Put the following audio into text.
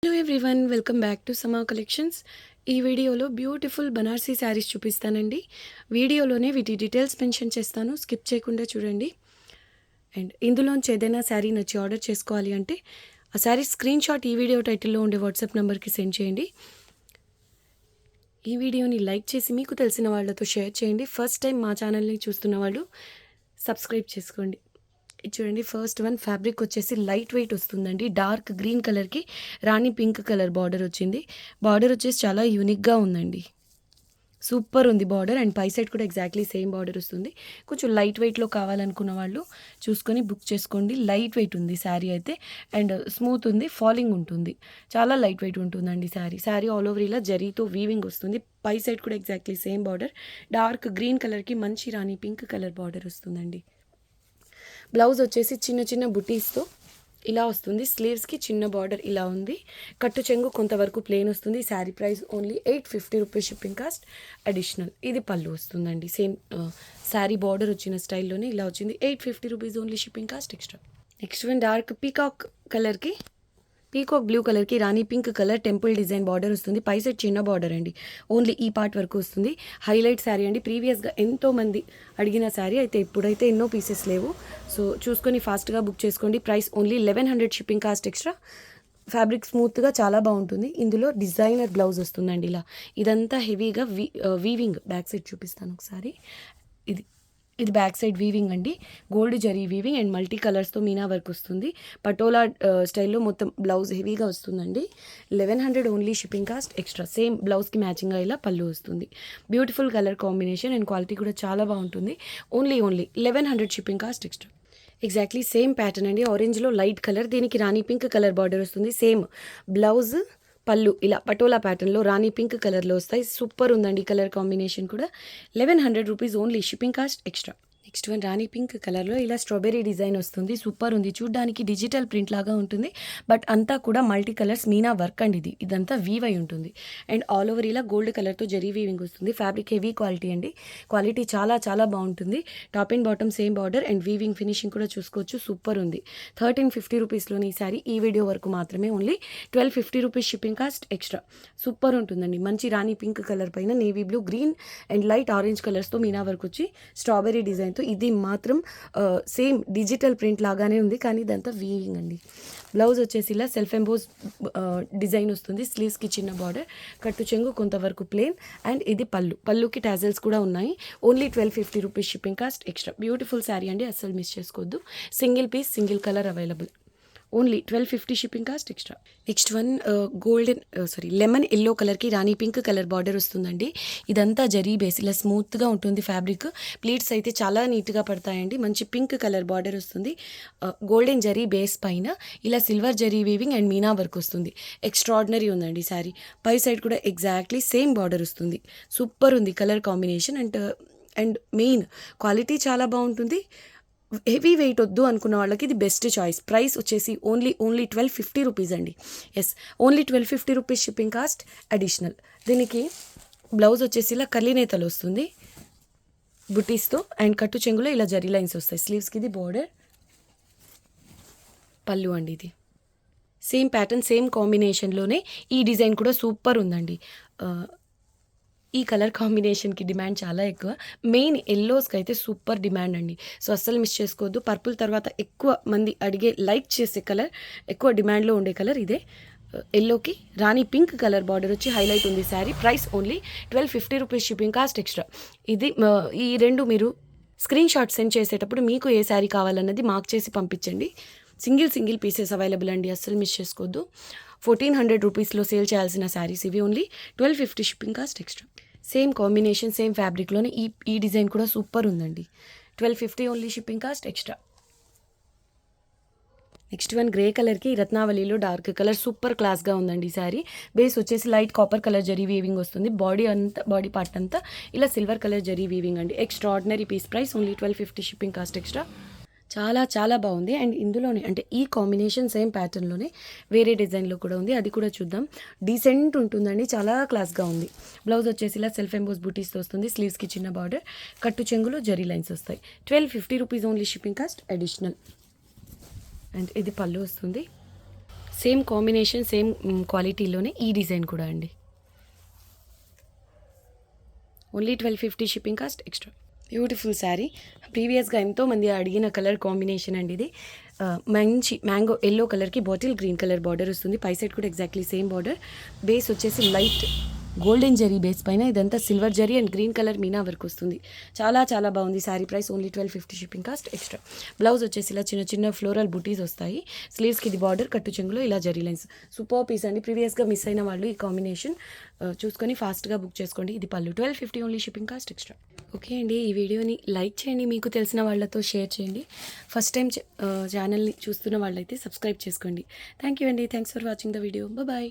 Hello everyone, welcome back to సమా collections. ఈ వీడియోలో బ్యూటిఫుల్ బనారసీ శారీస్ చూపిస్తానండి. వీడియోలోనే వీటి డీటెయిల్స్ మెన్షన్ చేస్తాను, స్కిప్ చేయకుండా చూడండి. అండ్ ఇందులోంచి ఏదైనా శారీ నచ్చి ఆర్డర్ చేసుకోవాలి అంటే ఆ శారీ స్క్రీన్ షాట్ ఈ వీడియో టైటిల్లో ఉండే వాట్సాప్ నెంబర్కి సెండ్ చేయండి. ఈ వీడియోని లైక్ చేసి మీకు తెలిసిన వాళ్ళతో షేర్ చేయండి. ఫస్ట్ టైం మా ఛానల్ని చూస్తున్న వాళ్ళు సబ్స్క్రైబ్ చేసుకోండి. ఇది చూడండి, ఫస్ట్ వన్ ఫ్యాబ్రిక్ వచ్చేసి లైట్ వెయిట్ వస్తుందండి. డార్క్ గ్రీన్ కలర్కి రాణి పింక్ కలర్ బార్డర్ వచ్చింది. బార్డర్ వచ్చేసి చాలా యూనిక్గా ఉందండి, సూపర్ ఉంది బార్డర్. అండ్ పై సైడ్ కూడా ఎగ్జాక్ట్లీ సేమ్ బార్డర్ వస్తుంది. కొంచెం లైట్ వెయిట్లో కావాలనుకున్న వాళ్ళు చూసుకొని బుక్ చేసుకోండి. లైట్ వెయిట్ ఉంది శారీ అయితే, అండ్ స్మూత్ ఉంది, ఫాలింగ్ ఉంటుంది, చాలా లైట్ వెయిట్ ఉంటుందండి శారీ ఆల్ ఓవర్ ఇలా జరీతో వీవింగ్ వస్తుంది. పై సైడ్ కూడా exactly same border. Dark green కలర్కి మంచి రాణి పింక్ కలర్ బార్డర్ వస్తుందండి. బ్లౌజ్ వచ్చేసి చిన్న చిన్న బుటీస్తో ఇలా వస్తుంది. స్లీవ్స్కి చిన్న బార్డర్ ఇలా ఉంది. కట్టు చెంగు కొంతవరకు ప్లెయిన్ వస్తుంది. Sari price only 850 rupees, shipping cost additional. ఇది పళ్ళు వస్తుందండి, సేమ్ శారీ బార్డర్ వచ్చిన స్టైల్లోనే ఇలా వచ్చింది. 850 rupees only, shipping cost extra. Next one dark peacock కలర్కి, పీకాక్ బ్లూ కలర్కి రాణి pink colour temple design border వస్తుంది. పై సైడ్ చిన్న బార్డర్ అండి, ఓన్లీ ఈ పార్ట్ వరకు వస్తుంది. హైలైట్ శారీ అండి. ప్రీవియస్గా ఎంతోమంది అడిగిన శారీ అయితే, ఇప్పుడైతే ఎన్నో పీసెస్ లేవు, సో చూసుకొని ఫాస్ట్గా బుక్ చేసుకోండి. Price only 1100, shipping cost extra. Fabric స్మూత్గా చాలా బాగుంటుంది. ఇందులో డిజైనర్ బ్లౌజ్ వస్తుందండి ఇలా. ఇదంతా హెవీగా వీవింగ్. బ్యాక్ సైడ్ చూపిస్తాను ఒకసారి. ఇది బ్యాక్ సైడ్ వీవింగ్ అండి, gold zari weaving and multi కలర్స్తో మీనా వర్క్ వస్తుంది. పటోలా స్టైల్లో మొత్తం బ్లౌజ్ హెవీగా వస్తుందండి. 1100 only, shipping cost extra. Same బ్లౌజ్కి మ్యాచింగ్గా ఇలా పళ్ళు వస్తుంది. Beautiful colour combination and quality కూడా చాలా బాగుంటుంది. Only 1100, shipping cost extra. Exactly same pattern అండి, ఆరెంజ్లో లైట్ కలర్, దీనికి రాణి పింక్ కలర్ బార్డర్ వస్తుంది. సేమ్ బ్లౌజ్ పళ్ళు ఇలా పటోలా ప్యాటర్న్లో రాణి పింక్ కలర్లో వస్తాయి. సూపర్ ఉందండి కలర్ కాంబినేషన్ కూడా. 1100 rupees only, shipping cost extra. Next one rani pink కలర్లో ఇలా స్ట్రాబెరీ డిజైన్ వస్తుంది. సూపర్ ఉంది, చూడ్డానికి డిజిటల్ ప్రింట్ లాగా ఉంటుంది, బట్ అంతా కూడా మల్టీ కలర్స్ మీనా వర్క్ అండి. ఇదంతా వీవ్ అయి ఉంటుంది. అండ్ ఆల్ ఓవర్ ఇలా గోల్డ్ కలర్తో జరీ వీవింగ్ వస్తుంది. ఫ్యాబ్రిక్ హెవీ క్వాలిటీ అండి, క్వాలిటీ చాలా చాలా బాగుంటుంది. Top and bottom same border and weaving finishing కూడా చూసుకోవచ్చు. సూపర్ ఉంది. 1350 రూపీస్లోని ఈ సారీ ఈ వీడియో వరకు మాత్రమే, only 1250 rupees, shipping cost extra. Super ఉంటుందండి. మంచి రాణి పింక్ కలర్ పైన navy blue, green and light orange కలర్స్తో మీనా వర్క్ వచ్చి స్ట్రాబెరీ డిజైన్తో. ఇది మాత్రం సేమ్ డిజిటల్ ప్రింట్ లాగానే ఉంది, కానీ ఇదంతా వీవింగ్ అండి. బ్లౌజ్ వచ్చేసి ఇలా సెల్ఫ్ ఎంబోస్ డిజైన్ వస్తుంది. స్లీవ్స్కి చిన్న బార్డర్, కట్టు చెంగు కొంతవరకు ప్లేన్ అండ్ ఇది పళ్ళుకి టాజల్స్ కూడా ఉన్నాయి. Only 1250 rupees, shipping cost extra. Beautiful sari అండి, అస్సలు మిస్ చేసుకోవద్దు. Single piece, single colour available. Only 1250, shipping cost extra. Next one lemon yellow కలర్కి రాణి పింక్ కలర్ బార్డర్ వస్తుందండి. ఇదంతా జరీ బేస్, ఇలా స్మూత్గా ఉంటుంది ఫ్యాబ్రిక్. ప్లీట్స్ అయితే చాలా నీట్గా పడతాయండి. మంచి పింక్ కలర్ బార్డర్ వస్తుంది. గోల్డెన్ జరీ బేస్ పైన ఇలా సిల్వర్ జరీ వీవింగ్ అండ్ మీనా వర్క్ వస్తుంది. ఎక్స్ట్రాడినరీ ఉందండి శారీ. పై సైడ్ కూడా ఎగ్జాక్ట్లీ సేమ్ బార్డర్ వస్తుంది. సూపర్ ఉంది colour combination and main quality చాలా బాగుంటుంది. హెవీ వెయిట్ వద్దు అనుకున్న వాళ్ళకి ఇది బెస్ట్ చాయిస్. ప్రైస్ వచ్చేసి ఓన్లీ 1250 రూపీస్ అండి. Yes, only 1250 rupees, shipping cost additional. దీనికి బ్లౌజ్ వచ్చేసి ఇలా కర్లీనేతలు వస్తుంది బుటీస్తో, అండ్ కట్టు చెంగులో ఇలా జరీ లైన్స్ వస్తాయి. స్లీవ్స్కి ఇది బోర్డర్, పళ్ళు అండి. ఇది సేమ్ ప్యాటర్న్, సేమ్ కాంబినేషన్లోనే ఈ డిజైన్ కూడా సూపర్ ఉందండి. ఈ కలర్ కాంబినేషన్కి డిమాండ్ చాలా ఎక్కువ. మెయిన్ ఎల్లోస్కి అయితే సూపర్ డిమాండ్ అండి, సో అస్సలు మిస్ చేసుకోవద్దు. పర్పుల్ తర్వాత ఎక్కువ మంది అడిగే, లైక్ చేసే కలర్, ఎక్కువ డిమాండ్లో ఉండే కలర్ ఇదే. ఎల్లోకి రాణి పింక్ కలర్ బార్డర్ వచ్చి హైలైట్ ఉంది sari. Price only 1250 rupees, shipping cost extra. ఈ రెండు మీరు స్క్రీన్ షాట్ సెండ్ చేసేటప్పుడు మీకు ఏ శారీ కావాలన్నది మార్క్ చేసి పంపించండి. సింగిల్ పీసెస్ అవైలబుల్ అండి, అస్సలు మిస్ చేసుకోవద్దు. 1400 రూపీస్లో సేల్ చేయాల్సిన శారీస్ ఇవి. Only 1250, shipping cost extra. Same combination, same ఫ్యాబ్రిక్లోనే ఈ డిజైన్ కూడా సూపర్ ఉందండి. 1250 only, shipping cost extra. Next one grey కలర్కి రత్నావళిలో డార్క్ కలర్, సూపర్ క్లాస్గా ఉందండి ఈ శారీ. బేస్ వచ్చేసి light copper colour zari weaving వస్తుంది. బాడీ పార్ట్ అంతా ఇలా సిల్వర్ కలర్ జరీ వీవింగ్ అండి. Extraordinary piece. Price only 1250, shipping cost extra. చాలా చాలా బాగుంది. అండ్ ఇందులోనే అంటే ఈ కాంబినేషన్ సేమ్ ప్యాటర్న్లోనే వేరే డిజైన్లో కూడా ఉంది, అది కూడా చూద్దాం. డీసెంట్ ఉంటుందండి, చాలా క్లాస్గా ఉంది. బ్లౌజ్ వచ్చేసి ఇలా సెల్ఫ్ ఎంబోస్ బూటీస్తో వస్తుంది. స్లీవ్స్కి చిన్న బార్డర్, కట్టు చెంగులో జరీ లైన్స్ వస్తాయి. 1250 rupees only, shipping cost additional. And ఇది పళ్ళు వస్తుంది. సేమ్ కాంబినేషన్, సేమ్ క్వాలిటీలోనే ఈ డిజైన్ కూడా అండి. Only 1250 shipping cost extra. Beautiful sari. ప్రీవియస్గా ఎంతోమంది అడిగిన కలర్ కాంబినేషన్ అండి ఇది. మంచి మ్యాంగో ఎల్లో కలర్కి బాటిల్ గ్రీన్ కలర్ బార్డర్ వస్తుంది. పై సైడ్ కూడా ఎగ్జాక్ట్లీ సేమ్ బార్డర్. బేస్ వచ్చేసి లైట్ గోల్డెన్ జరీ బేస్ పైన ఇదంతా silver zari and green colour Meena work వస్తుంది. చాలా చాలా బాగుంది. Sari price only 1250 shipping cost extra. Blouse వచ్చేసి ఇలా చిన్న చిన్న ఫ్లోరల్ బుటీస్ వస్తాయి. స్లీవ్స్కి ఇది బార్డర్, కట్టు చెంగులో ఇలా జరీ లైన్స్. సూపర్ పీస్ అండి. ప్రీవియస్గా మిస్ అయిన వాళ్ళు ఈ కాంబినేషన్ చూసుకొని ఫాస్ట్గా బుక్ చేసుకోండి. ఇది పళ్ళు 1250 only shipping cost extra. Okay అండి, ఈ వీడియోని లైక్ చేయండి, మీకు తెలిసిన వాళ్ళతో షేర్ చేయండి. ఫస్ట్ టైం ఛానల్ని చూస్తున్న వాళ్ళైతే సబ్స్క్రైబ్ చేసుకోండి. థ్యాంక్ యూ అండి. Thanks for watching the video. Bye.